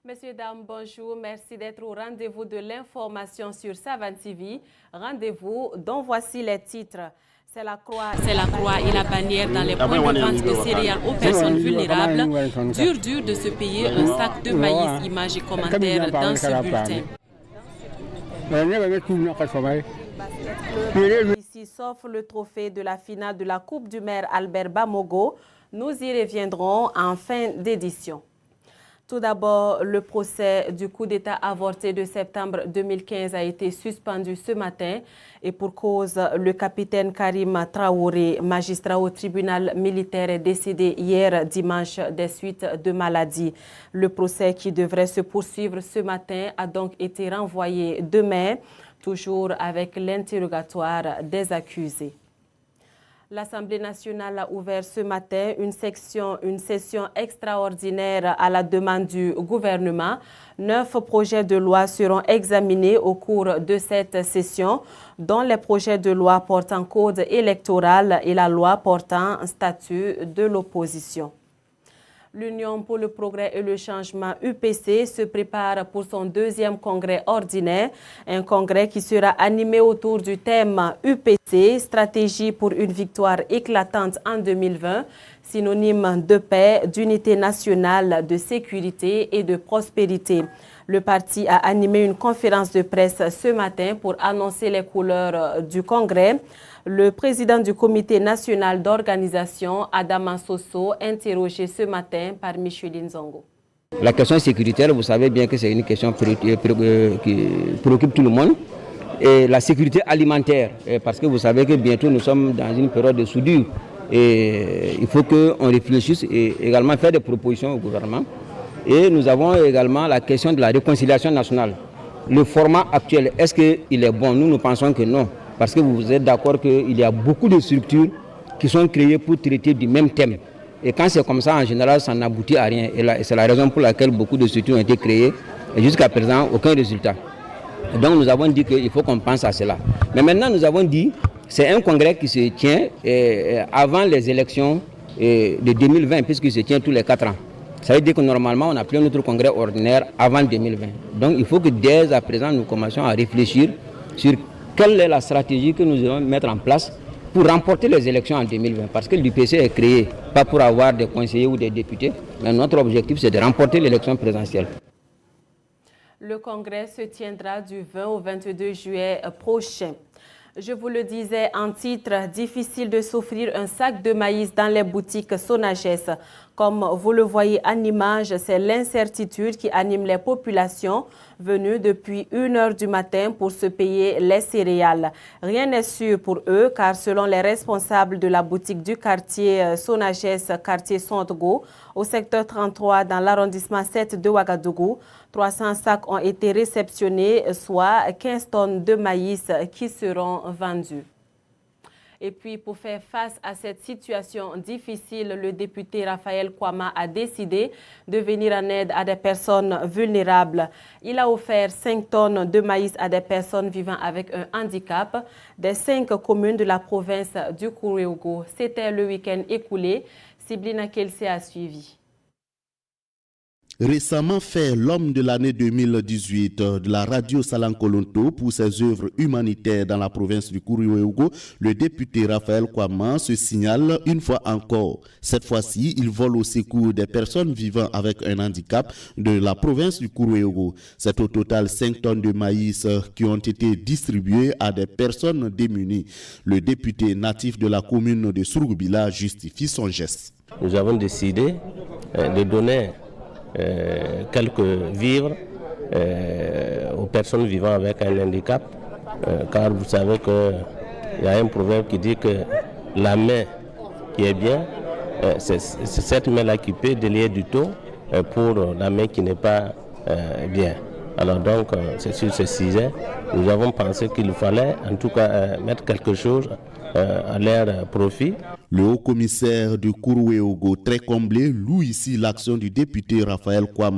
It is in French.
Messieurs, dames, bonjour. Merci d'être au rendez-vous de l'information sur Savane TV. Rendez-vous dont voici les titres. C'est la croix et la bannière dans les points de vente de céréales aux personnes vulnérables. Dur de se payer un sac de maïs. Images et commentaires dans ce bulletin. Ici s'offre le trophée de la finale de la Coupe du maire Albert Bamogo. Nous y reviendrons en fin d'édition. Tout d'abord, le procès du coup d'État avorté de septembre 2015 a été suspendu ce matin et pour cause, le capitaine Karim Traoré, magistrat au tribunal militaire, est décédé hier dimanche des suites de maladie. Le procès qui devrait se poursuivre ce matin a donc été renvoyé demain, toujours avec l'interrogatoire des accusés. L'Assemblée nationale a ouvert ce matin une session extraordinaire à la demande du gouvernement. 9 projets de loi seront examinés au cours de cette session, dont les projets de loi portant code électoral et la loi portant statut de l'opposition. L'Union pour le progrès et le changement UPC se prépare pour son 2e congrès ordinaire, un congrès qui sera animé autour du thème UPC, stratégie pour une victoire éclatante en 2020, synonyme de paix, d'unité nationale, de sécurité et de prospérité. Le parti a animé une conférence de presse ce matin pour annoncer les couleurs du congrès. Le président du comité national d'organisation, Adama Soso, interrogé ce matin par Micheline Zongo. La question sécuritaire, vous savez bien que c'est une question qui préoccupe tout le monde. Et la sécurité alimentaire, parce que vous savez que bientôt nous sommes dans une période de soudure. Et il faut qu'on réfléchisse et également faire des propositions au gouvernement. Et nous avons également la question de la réconciliation nationale. Le format actuel, est-ce qu'il est bon? Nous pensons que non. Parce que vous êtes d'accord qu'il y a beaucoup de structures qui sont créées pour traiter du même thème. Et quand c'est comme ça, en général, ça n'aboutit à rien. Et c'est la raison pour laquelle beaucoup de structures ont été créées. Et jusqu'à présent, aucun résultat. Et donc nous avons dit qu'il faut qu'on pense à cela. Mais maintenant, nous avons dit que c'est un congrès qui se tient avant les élections de 2020, puisqu'il se tient tous les 4 ans. Ça veut dire que normalement, on a pris notre congrès ordinaire avant 2020. Donc il faut que dès à présent, nous commencions à réfléchir sur quelle est la stratégie que nous allons mettre en place pour remporter les élections en 2020. Parce que l'UPC est créé, pas pour avoir des conseillers ou des députés, mais notre objectif, c'est de remporter l'élection présidentielle. Le congrès se tiendra du 20 au 22 juillet prochain. Je vous le disais en titre, difficile de s'offrir un sac de maïs dans les boutiques Sonagès. Comme vous le voyez en image, c'est l'incertitude qui anime les populations venues depuis 1 h du matin pour se payer les céréales. Rien n'est sûr pour eux car selon les responsables de la boutique du quartier Sonagès, quartier Sondgo, au secteur 33 dans l'arrondissement 7 de Ouagadougou, 300 sacs ont été réceptionnés, soit 15 tonnes de maïs qui seront vendus. Et puis, pour faire face à cette situation difficile, le député Raphaël Kwama a décidé de venir en aide à des personnes vulnérables. Il a offert 5 tonnes de maïs à des personnes vivant avec un handicap des 5 communes de la province du Kourouéougou. C'était le week-end écoulé. Siblina Kelsey a suivi. Récemment fait l'homme de l'année 2018 de la radio Salankolonto pour ses œuvres humanitaires dans la province du Kourouéougou, le député Raphaël Kwama se signale une fois encore. Cette fois-ci, il vole au secours des personnes vivant avec un handicap de la province du Kourouéougou. C'est au total 5 tonnes de maïs qui ont été distribuées à des personnes démunies. Le député natif de la commune de Souroubila justifie son geste. Nous avons décidé de donner quelques vivres aux personnes vivant avec un handicap, car vous savez qu'il y a un proverbe qui dit que la main qui est bien, c'est cette main-là qui peut délier du taux pour la main qui n'est pas bien. Alors donc, c'est sur ce sujet, nous avons pensé qu'il fallait en tout cas mettre quelque chose à leur profit. Le haut-commissaire du Kourouéougou, très comblé, loue ici l'action du député Raphaël Kwama.